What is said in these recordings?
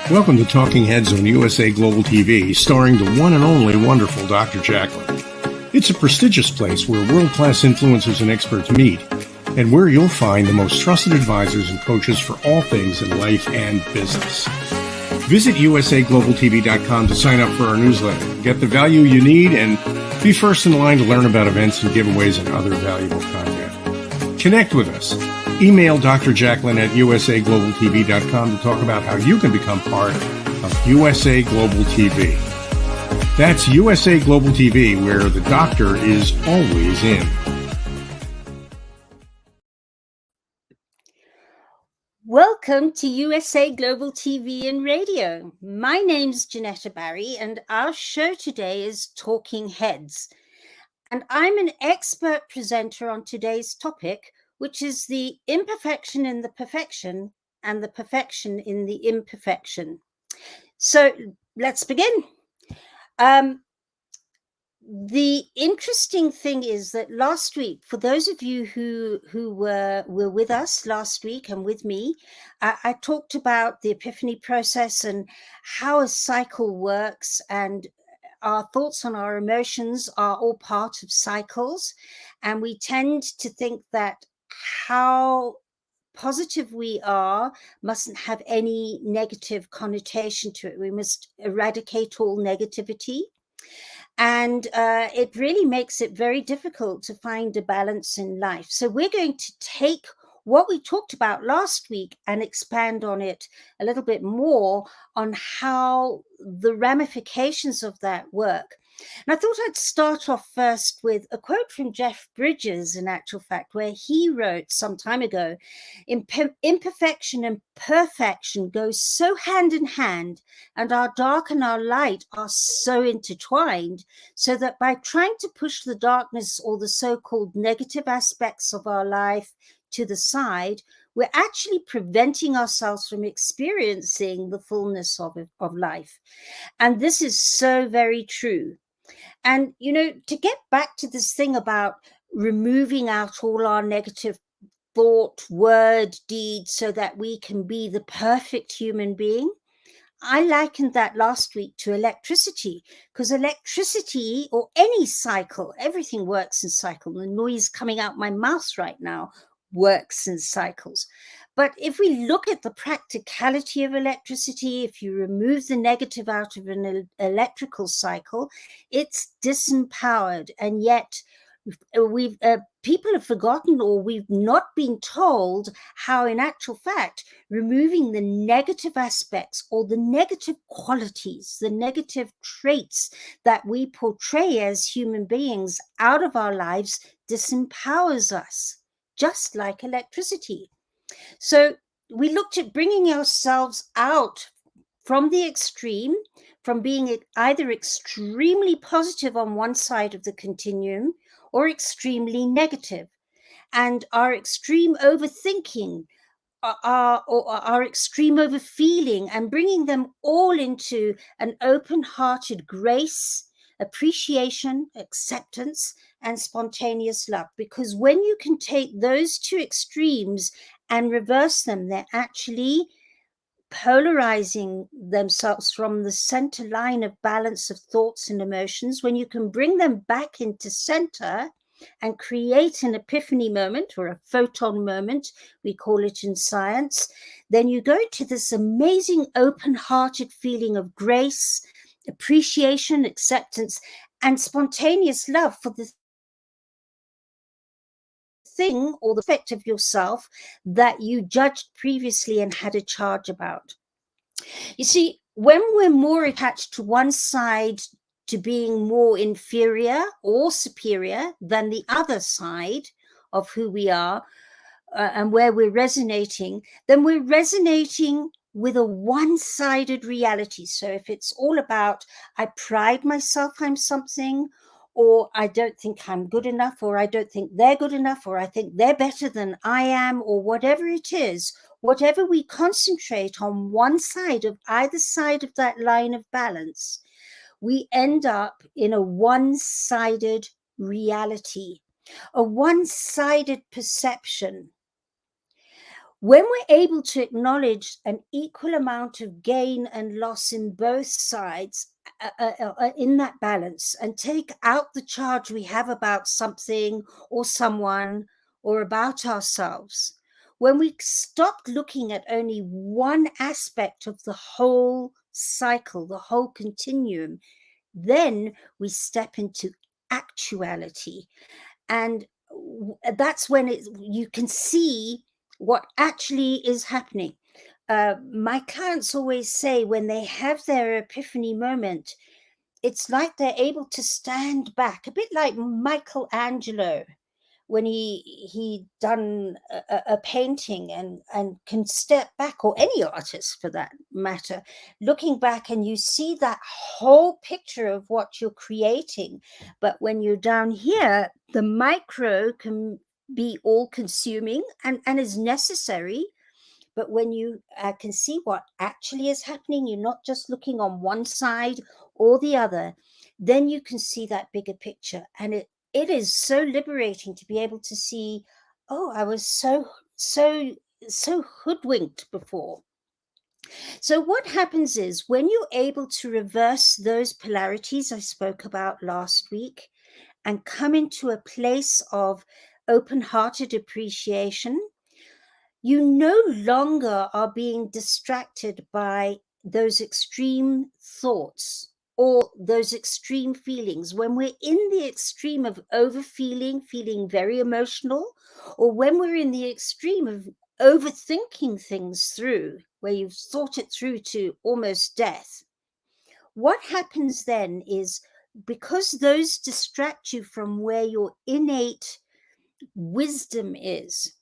Welcome to Talking Heads on USA Global TV, starring the one and only wonderful Dr. Jacqueline. It's a prestigious place where world-class influencers and experts meet, and where you'll find the most trusted advisors and coaches for all things in life and business. Visit usaglobaltv.com to sign up for our newsletter, get the value you need, and be first in line to learn about events and giveaways and other valuable content. Connect with us. Email Dr. Jacqueline at usaglobaltv.com to talk about how you can become part of USA Global TV. That's USA Global TV, where the doctor is always in. Welcome to USA Global TV and Radio. My name's Jenetta Barry, and our show today is Talking Heads. And I'm an expert presenter on today's topic, which is the imperfection in the perfection and the perfection in the imperfection. So let's begin. The interesting thing is that last week, for those of you who were with us last week and with me, I talked about the Epiphany Process and how a cycle works, and our thoughts and our emotions are all part of cycles. And we tend to think that how positive we are mustn't have any negative connotation to it. We must eradicate all negativity. And it really makes it very difficult to find a balance in life. So we're going to take what we talked about last week and expand on it a little bit more on how the ramifications of that work. And I thought I'd start off first with a quote from Jeff Bridges, in actual fact, where he wrote some time ago, imperfection and perfection go so hand in hand, and our dark and our light are so intertwined, so that by trying to push the darkness or the so-called negative aspects of our life to the side, we're actually preventing ourselves from experiencing the fullness of life. And this is so very true. And, you know, to get back to this thing about removing out all our negative thought, word, deed, so that we can be the perfect human being, I likened that last week to electricity, because electricity, or any cycle, everything works in cycle. The noise coming out my mouth right now works in cycles. But if we look at the practicality of electricity, if you remove the negative out of an electrical cycle, it's disempowered. And yet people have forgotten, or we've not been told how, in actual fact, removing the negative aspects or the negative qualities, the negative traits that we portray as human beings out of our lives disempowers us, just like electricity. So we looked at bringing ourselves out from the extreme, from being either extremely positive on one side of the continuum or extremely negative. And our extreme overthinking, our extreme overfeeling, and bringing them all into an open-hearted grace, appreciation, acceptance, and spontaneous love. Because when you can take those two extremes and reverse them, they're actually polarizing themselves from the center line of balance of thoughts and emotions. When you can bring them back into center and create an epiphany moment, or a photon moment, we call it in science, then you go to this amazing open-hearted feeling of grace, appreciation, acceptance, and spontaneous love for the thing or the effect of yourself that you judged previously and had a charge about. You see, when we're more attached to one side, to being more inferior or superior than the other side of who we are, and where we're resonating, then we're resonating with a one-sided reality. So if it's all about, I pride myself, I'm something, or I don't think I'm good enough, or I don't think they're good enough, or I think they're better than I am, or whatever it is, whatever we concentrate on one side of either side of that line of balance, we end up in a one-sided reality, a one-sided perception. When we're able to acknowledge an equal amount of gain and loss in both sides, in that balance, and take out the charge we have about something or someone or about ourselves, when we stop looking at only one aspect of the whole cycle, the whole continuum, then we step into actuality. And that's when you can see what actually is happening. My clients always say when they have their epiphany moment, it's like they're able to stand back, a bit like Michelangelo when he done a painting and can step back, or any artist for that matter, looking back, and you see that whole picture of what you're creating. But when you're down here, the micro can be all consuming and is necessary. But when you can see what actually is happening, you're not just looking on one side or the other, then you can see that bigger picture. And it is so liberating to be able to see, oh, I was so hoodwinked before. So what happens is when you're able to reverse those polarities I spoke about last week and come into a place of open-hearted appreciation, you no longer are being distracted by those extreme thoughts or those extreme feelings. When we're in the extreme of overfeeling, feeling very emotional, or when we're in the extreme of overthinking things through, where you've thought it through to almost death, what happens then is, because those distract you from where your innate wisdom is,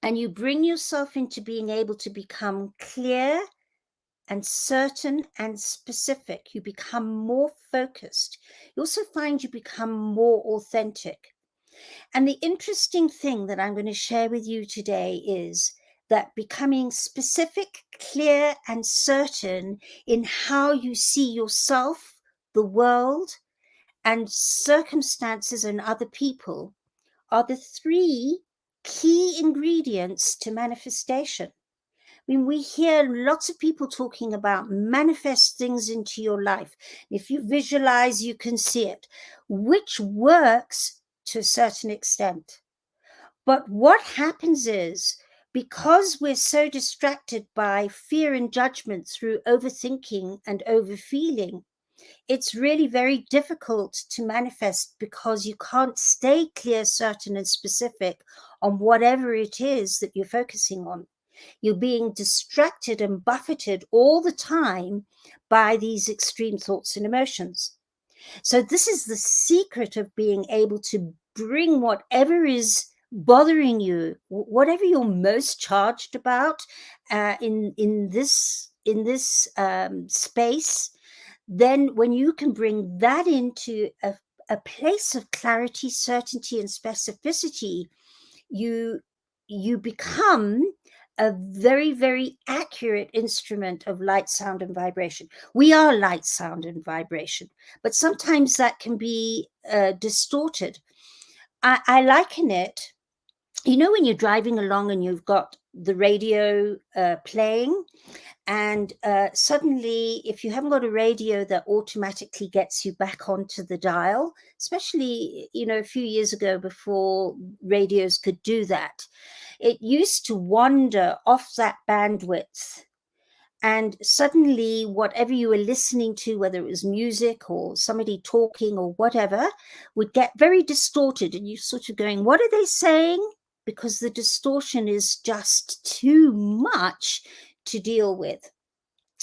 and you bring yourself into being able to become clear and certain and specific, you become more focused. You also find you become more authentic. And the interesting thing that I'm going to share with you today is that becoming specific, clear, and certain in how you see yourself, the world, and circumstances and other people are the three key ingredients to manifestation. I mean, we hear lots of people talking about manifest things into your life. If you visualize, you can see it, which works to a certain extent. But what happens is, because we're so distracted by fear and judgment through overthinking and overfeeling, it's really very difficult to manifest, because you can't stay clear, certain, and specific on whatever it is that you're focusing on. You're being distracted and buffeted all the time by these extreme thoughts and emotions. So this is the secret of being able to bring whatever is bothering you, whatever you're most charged about in this space. Then when you can bring that into a place of clarity, certainty, and specificity, you become a very, very accurate instrument of light, sound, and vibration. We are light, sound, and vibration, but sometimes that can be distorted. I liken it, when you're driving along and you've got the radio playing, and suddenly, if you haven't got a radio that automatically gets you back onto the dial, especially, a few years ago before radios could do that, it used to wander off that bandwidth. And suddenly, whatever you were listening to, whether it was music or somebody talking or whatever, would get very distorted. And you're sort of going, what are they saying? Because the distortion is just too much to deal with.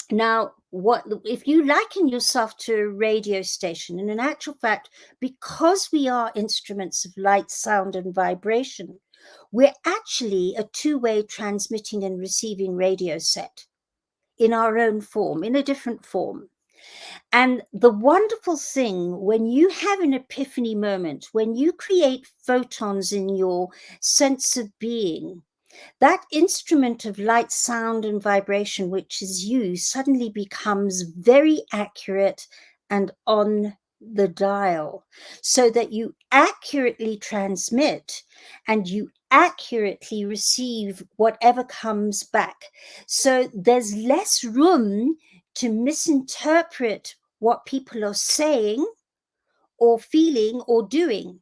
Now, what if you liken yourself to a radio station? And in actual fact, because we are instruments of light, sound, and vibration, we're actually a two-way transmitting and receiving radio set in our own form, in a different form. And the wonderful thing, when you have an epiphany moment, when you create photons in your sense of being, that instrument of light, sound, and vibration, which is you, suddenly becomes very accurate and on the dial so that you accurately transmit and you accurately receive whatever comes back. So there's less room to misinterpret what people are saying or feeling or doing.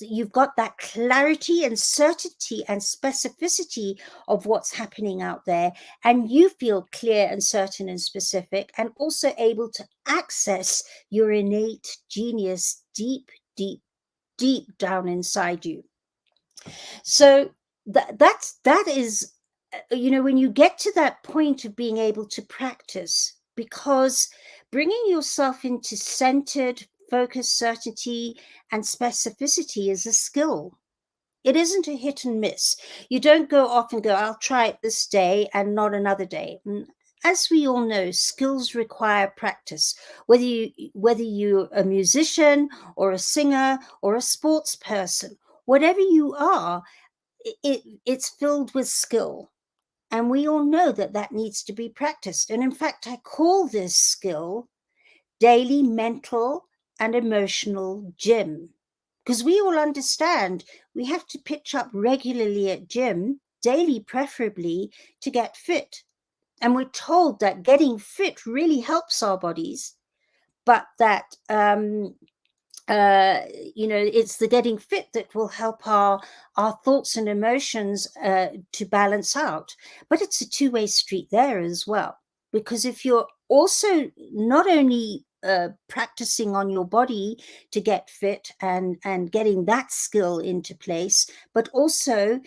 You've got that clarity and certainty and specificity of what's happening out there, and you feel clear and certain and specific, and also able to access your innate genius deep, deep, deep down inside you. So that is, when you get to that point of being able to practice, because bringing yourself into centered focus, certainty, and specificity is a skill. It isn't a hit and miss. You don't go off and go, I'll try it this day and not another day. As we all know, skills require practice. Whether you're a musician or a singer or a sports person, whatever you are, it's filled with skill. And we all know that needs to be practiced. And in fact, I call this skill daily mental and emotional gym, because we all understand we have to pitch up regularly at gym, daily preferably, to get fit. And we're told that getting fit really helps our bodies, but that it's the getting fit that will help our thoughts and emotions to balance out. But it's a two-way street there as well, because if you're also not only practicing on your body to get fit and getting that skill into place, but also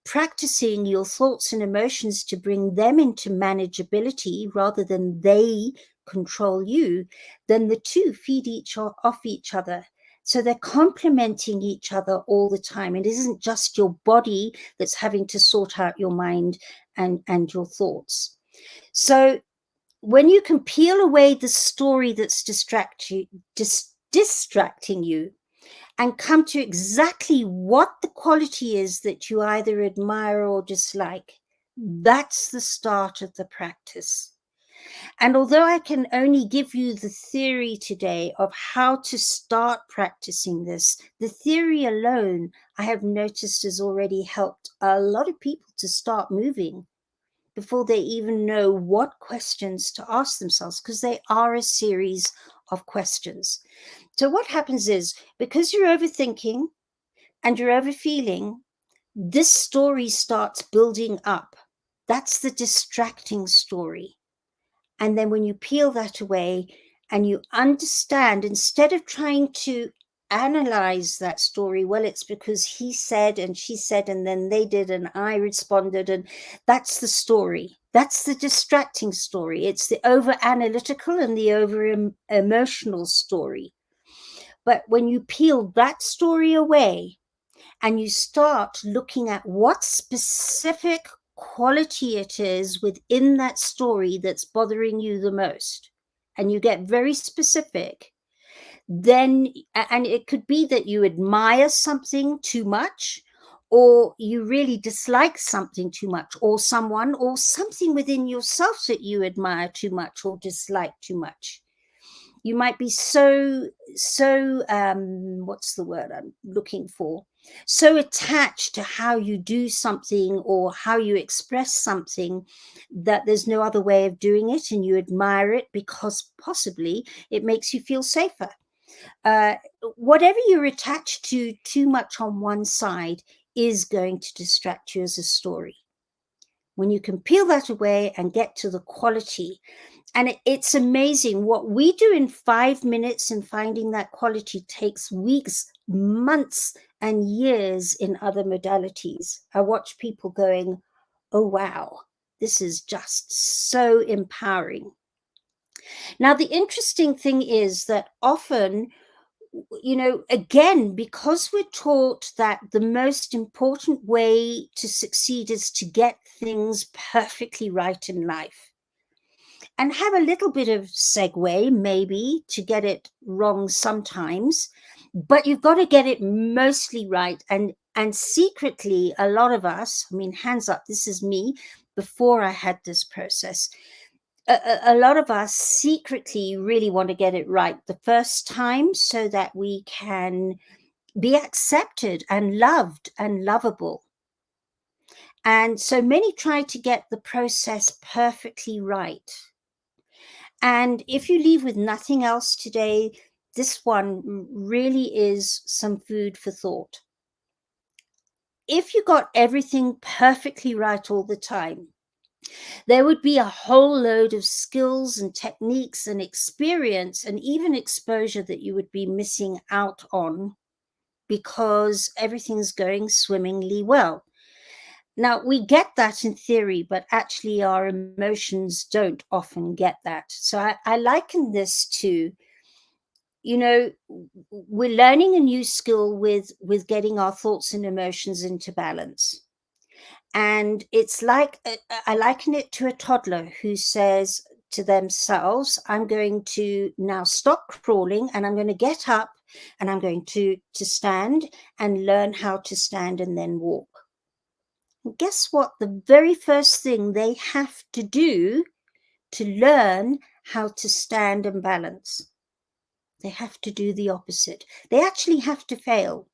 practicing your thoughts and emotions to bring them into manageability rather than they control you, then the two feed off each other. So they're complementing each other all the time. It isn't just your body that's having to sort out your mind and your thoughts. So when you can peel away the story that's distracting you and come to exactly what the quality is that you either admire or dislike, that's the start of the practice. And although I can only give you the theory today of how to start practicing this, the theory alone, I have noticed, has already helped a lot of people to start moving before they even know what questions to ask themselves, because they are a series of questions. So what happens is, because you're overthinking and you're overfeeling, this story starts building up. That's the distracting story. And then when you peel that away and you understand, instead of trying to analyze that story, well, it's because he said and she said and then they did and I responded, and that's the story. That's the distracting story. It's the over analytical and the over emotional story. But when you peel that story away and you start looking at what specific quality it is within that story that's bothering you the most, and you get very specific, then, and it could be that you admire something too much, or you really dislike something too much, or someone or something within yourself that you admire too much or dislike too much. You might be so what's the word I'm looking for? So attached to how you do something or how you express something that there's no other way of doing it, and you admire it because possibly it makes you feel safer. Whatever you're attached to too much on one side is going to distract you as a story. When you can peel that away and get to the quality, and it's amazing what we do in 5 minutes, and finding that quality takes weeks, months, and years in other modalities. I watch people going, oh, wow, this is just so empowering. Now, the interesting thing is that often, again, because we're taught that the most important way to succeed is to get things perfectly right in life, and have a little bit of segue maybe to get it wrong sometimes, but you've got to get it mostly right. And secretly, a lot of us, I mean, hands up, this is me before I had this process, a lot of us secretly really want to get it right the first time so that we can be accepted and loved and lovable. And so many try to get the process perfectly right. And if you leave with nothing else today, this one really is some food for thought. If you got everything perfectly right all the time, there would be a whole load of skills and techniques and experience and even exposure that you would be missing out on because everything's going swimmingly well. Now, we get that in theory, but actually our emotions don't often get that. So I liken this to, you know, we're learning a new skill with getting our thoughts and emotions into balance. And it's like, I liken it to a toddler who says to themselves, I'm going to now stop crawling and I'm going to get up and I'm going to stand and learn how to stand and then walk. And guess what? The very first thing they have to do to learn how to stand and balance, they have to do the opposite. They actually have to fail.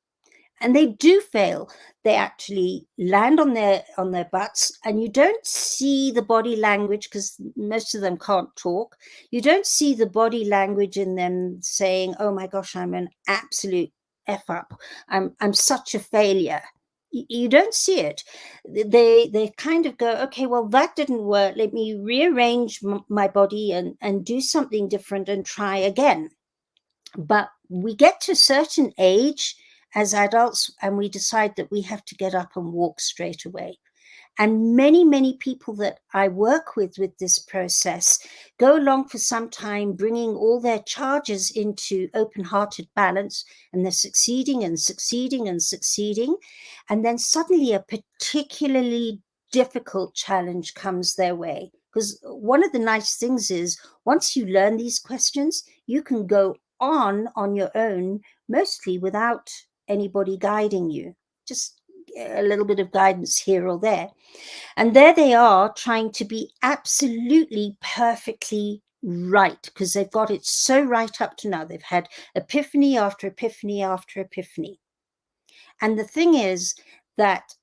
And they do fail. They actually land on their butts, and you don't see the body language because most of them can't talk. You don't see the body language in them saying, "Oh my gosh, I'm an absolute F up. I'm such a failure." You don't see it. They kind of go, "Okay, well that didn't work. Let me rearrange my body and do something different and try again." But we get to a certain age as adults and we decide that we have to get up and walk straight away. And many people that I work with this process go along for some time, bringing all their charges into open-hearted balance, and they're succeeding and succeeding and succeeding. And then suddenly a particularly difficult challenge comes their way. Because one of the nice things is once you learn these questions, you can go on your own, mostly without anybody guiding you, just a little bit of guidance here or there. And there they are trying to be absolutely perfectly right because they've got it so right up to now. They've had epiphany after epiphany after epiphany. And the thing is that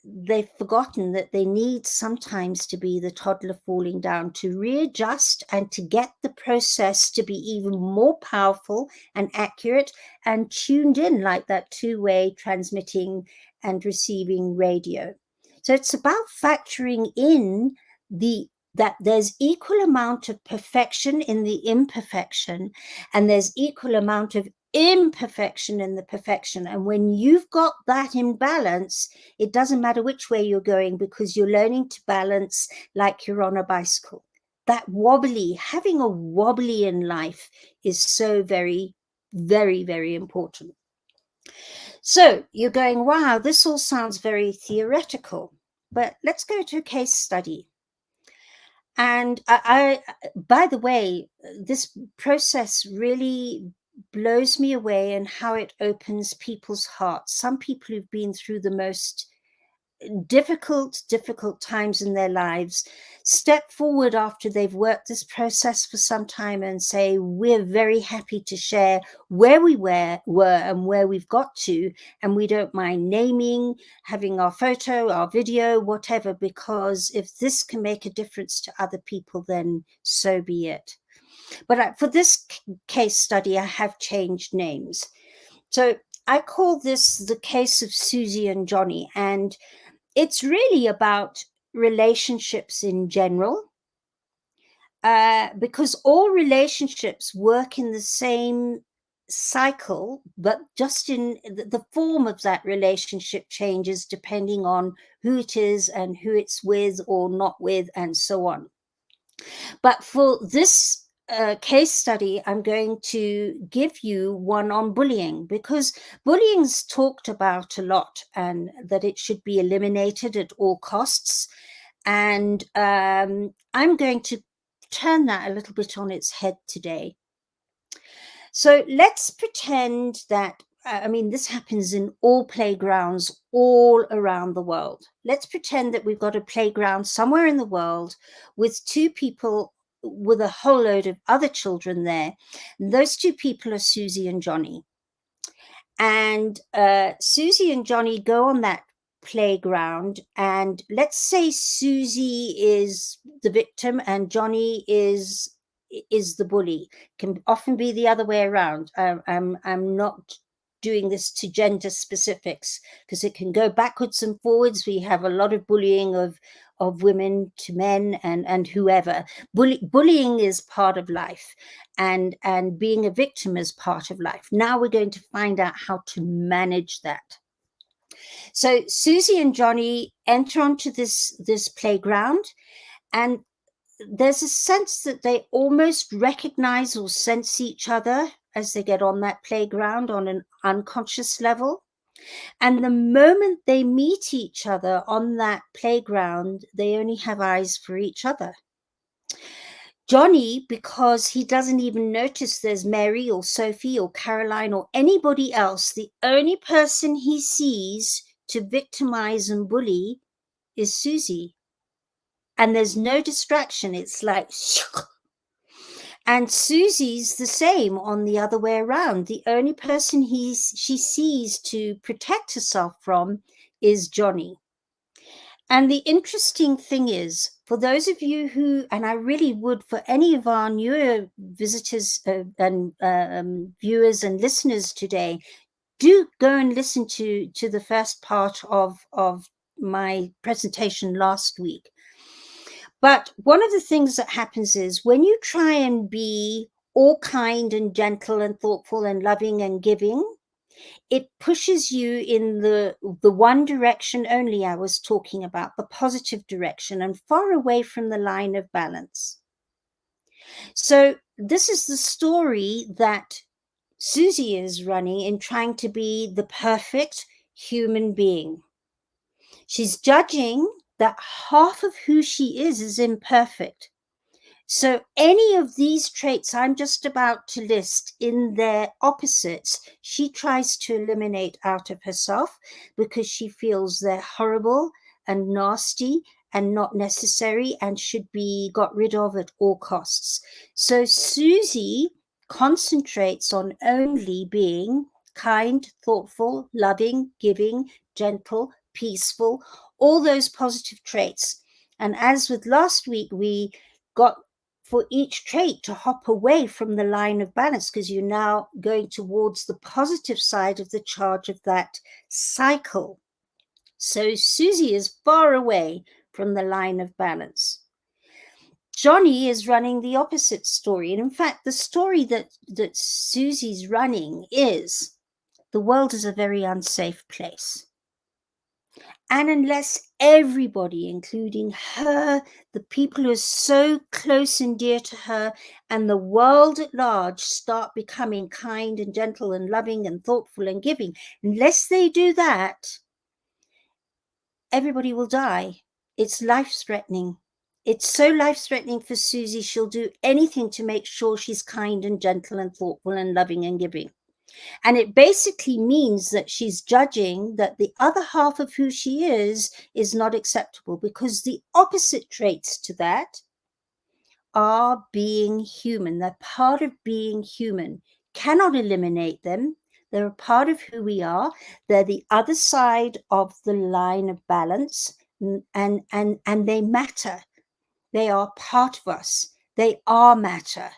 they've forgotten that they need sometimes to be the toddler falling down to readjust and to get the process to be even more powerful and accurate and tuned in like that two-way transmitting and receiving radio. So it's about factoring in that there's equal amount of perfection in the imperfection and there's equal amount of imperfection in the perfection. And when you've got that in balance, it doesn't matter which way you're going because you're learning to balance like you're on a bicycle. That having a wobbly in life is so very, very important. So you're going, wow, this all sounds very theoretical, but let's go to a case study. And I by the way, this process really blows me away in how it opens people's hearts. Some people who've been through the most difficult times in their lives step forward after they've worked this process for some time and say, we're very happy to share where we were and where we've got to, and we don't mind naming, having our photo, our video, whatever, because if this can make a difference to other people, then so be it. But for this case study, I have changed names. So I call this the case of Susie and Johnny, and it's really about relationships in general, because all relationships work in the same cycle, but just in the form of that relationship changes depending on who it is and who it's with or not with, and so on. But for this case study, I'm going to give you one on bullying, because bullying's talked about a lot and that it should be eliminated at all costs. And I'm going to turn that a little bit on its head today. So let's pretend that I mean, this happens in all playgrounds all around the world. Let's pretend that we've got a playground somewhere in the world with two people with a whole load of other children there. And those two people are Susie and Johnny. And Susie and Johnny go on that playground, and let's say Susie is the victim and Johnny is the bully. Can often be the other way around. I'm not doing this to gender specifics because it can go backwards and forwards. We have a lot of bullying of women to men and whoever. Bullying is part of life, and being a victim is part of life. Now we're going to find out how to manage that. So Susie and Johnny enter onto this playground, and there's a sense that they almost recognize or sense each other as they get on that playground on an unconscious level. And the moment they meet each other on that playground, they only have eyes for each other. Johnny, because he doesn't even notice there's Mary or Sophie or Caroline or anybody else, the only person he sees to victimize and bully is Susie. And there's no distraction. It's like, and Susie's the same on the other way around. The only person she sees to protect herself from is Johnny. And the interesting thing is, for those of you who, and I really would, for any of our newer visitors and viewers and listeners today, do go and listen to the first part of my presentation last week. But one of the things that happens is when you try and be all kind and gentle and thoughtful and loving and giving, it pushes you in the one direction only I was talking about, the positive direction, and far away from the line of balance. So this is the story that Susie is running in trying to be the perfect human being. She's judging that half of who she is imperfect. So any of these traits I'm just about to list in their opposites, she tries to eliminate out of herself because she feels they're horrible and nasty and not necessary and should be got rid of at all costs. So Susie concentrates on only being kind, thoughtful, loving, giving, gentle, peaceful, all those positive traits. And as with last week, we got for each trait to hop away from the line of balance because you're now going towards the positive side of the charge of that cycle. So Susie is far away from the line of balance. Johnny is running the opposite story. And in fact, the story that Susie's running is the world is a very unsafe place. And unless everybody, including her, the people who are so close and dear to her, and the world at large start becoming kind and gentle and loving and thoughtful and giving, unless they do that, everybody will die. It's life-threatening. It's so life-threatening for Susie, she'll do anything to make sure she's kind and gentle and thoughtful and loving and giving. And it basically means that she's judging that the other half of who she is not acceptable, because the opposite traits to that are being human. They're part of being human. Cannot eliminate them. They're a part of who we are. They're the other side of the line of balance, and they matter. They are part of us. They are matter.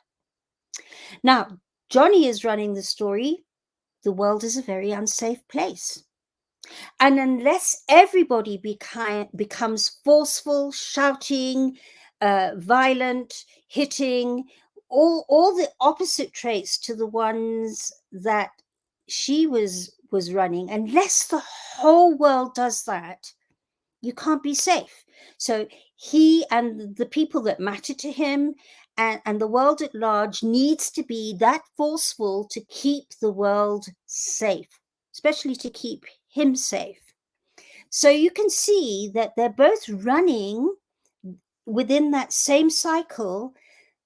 Now, Johnny is running the story. The world is a very unsafe place. And unless everybody becomes forceful, shouting, violent, hitting, all the opposite traits to the ones that she was running, unless the whole world does that, you can't be safe. So he and the people that matter to him and the world at large needs to be that forceful to keep the world safe, especially to keep him safe. So you can see that they're both running within that same cycle,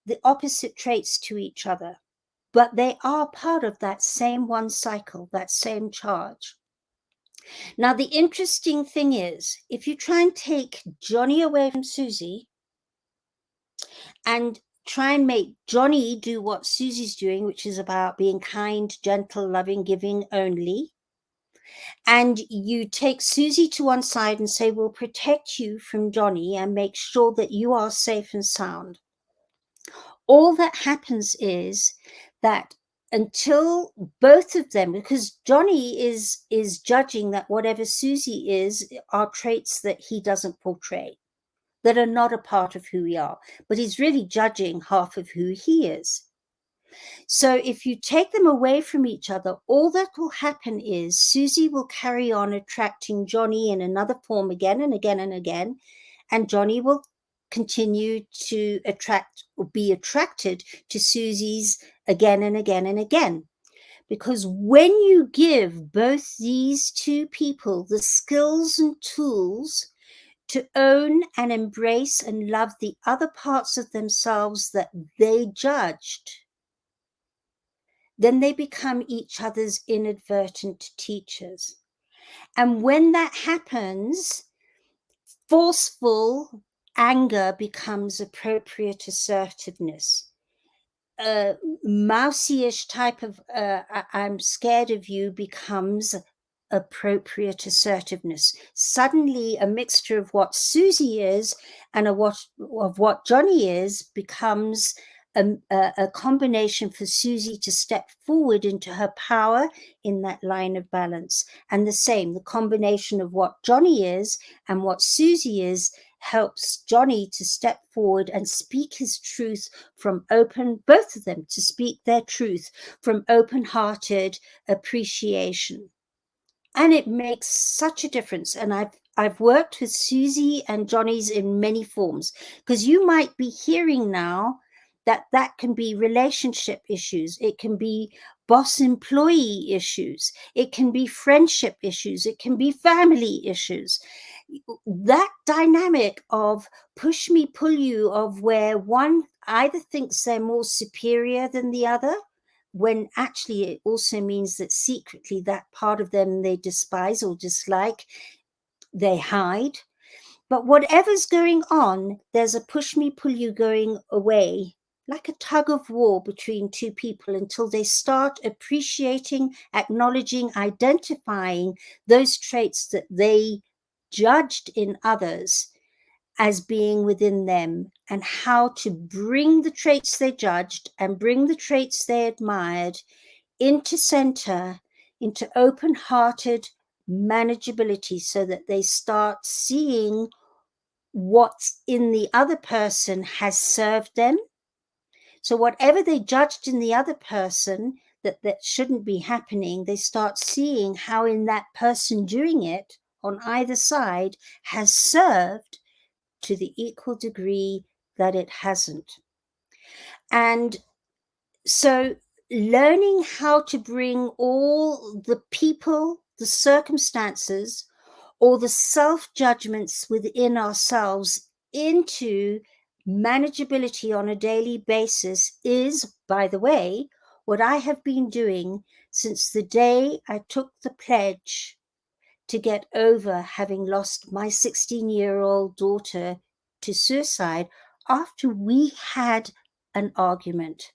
the opposite traits to each other. but they are part of that same one cycle, that same charge. Now, the interesting thing is, if you try and take Johnny away from Susie and try and make Johnny do what Susie's doing, which is about being kind, gentle, loving, giving only, and you take Susie to one side and say, we'll protect you from Johnny and make sure that you are safe and sound. All that happens is that until both of them, because Johnny is judging that whatever Susie is are traits that he doesn't portray, that are not a part of who we are, but he's really judging half of who he is. So if you take them away from each other, all that will happen is Susie will carry on attracting Johnny in another form again and again and again, and Johnny will continue to attract or be attracted to Susie's again and again and again. Because when you give both these two people the skills and tools to own and embrace and love the other parts of themselves that they judged, then they become each other's inadvertent teachers. And when that happens, forceful anger becomes appropriate assertiveness. Mousy-ish type of I'm scared of you becomes appropriate assertiveness. Suddenly a mixture of what Susie is and of what Johnny is becomes a combination for Susie to step forward into her power in that line of balance. And the same, the combination of what Johnny is and what Susie is helps Johnny to step forward and speak his truth from both of them to speak their truth from open-hearted appreciation. And it makes such a difference. And I've worked with Susie and Johnny's in many forms, because you might be hearing now that can be relationship issues. It can be boss-employee issues. It can be friendship issues. It can be family issues. That dynamic of push me, pull you, of where one either thinks they're more superior than the other, when actually it also means that secretly that part of them they despise or dislike, they hide. But whatever's going on, there's a push me, pull you going away, like a tug of war between two people, until they start appreciating, acknowledging, identifying those traits that they judged in others as being within them, and how to bring the traits they judged and bring the traits they admired into center, into open-hearted manageability, so that they start seeing what's in the other person has served them. So whatever they judged in the other person that shouldn't be happening, they start seeing how in that person doing it on either side has served to the equal degree that it hasn't. And so learning how to bring all the people, the circumstances, or the self-judgments within ourselves into manageability on a daily basis is, by the way, what I have been doing since the day I took the pledge to get over having lost my 16-year-old daughter to suicide after we had an argument.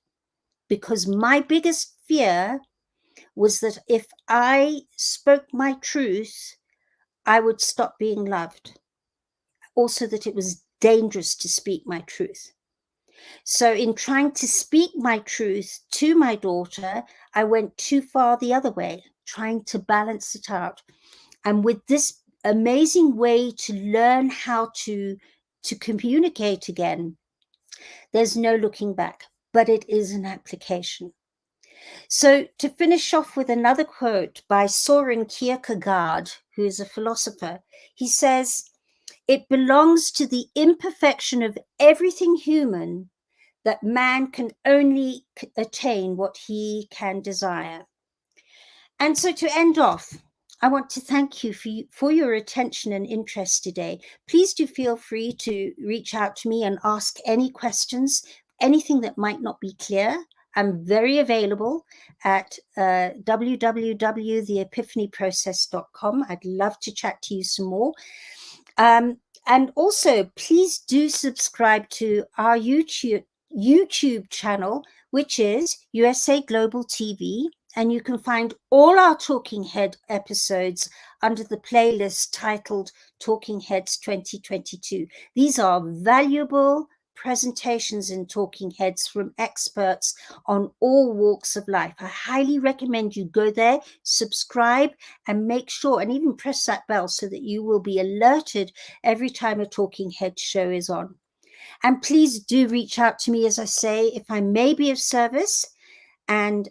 Because my biggest fear was that if I spoke my truth, I would stop being loved. Also, that it was dangerous to speak my truth. So in trying to speak my truth to my daughter, I went too far the other way, trying to balance it out. And with this amazing way to learn how to communicate again, there's no looking back, but it is an application. So to finish off with another quote by Soren Kierkegaard, who is a philosopher, he says, "It belongs to the imperfection of everything human that man can only attain what he can desire." And so to end off, I want to thank you for your attention and interest today. Please do feel free to reach out to me and ask any questions, anything that might not be clear. I'm very available at www.theepiphanyprocess.com. I'd love to chat to you some more. And also, please do subscribe to our YouTube channel, which is USA Global TV. And you can find all our Talking Head episodes under the playlist titled Talking Heads 2022. These are valuable presentations and talking heads from experts on all walks of life. I highly recommend you go there, subscribe, and make sure, and even press that bell so that you will be alerted every time a Talking Head show is on. And please do reach out to me, as I say, if I may be of service. And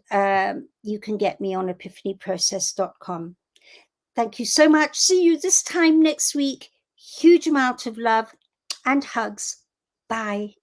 you can get me on epiphanyprocess.com. Thank you so much. See you this time next week. Huge amount of love and hugs. Bye.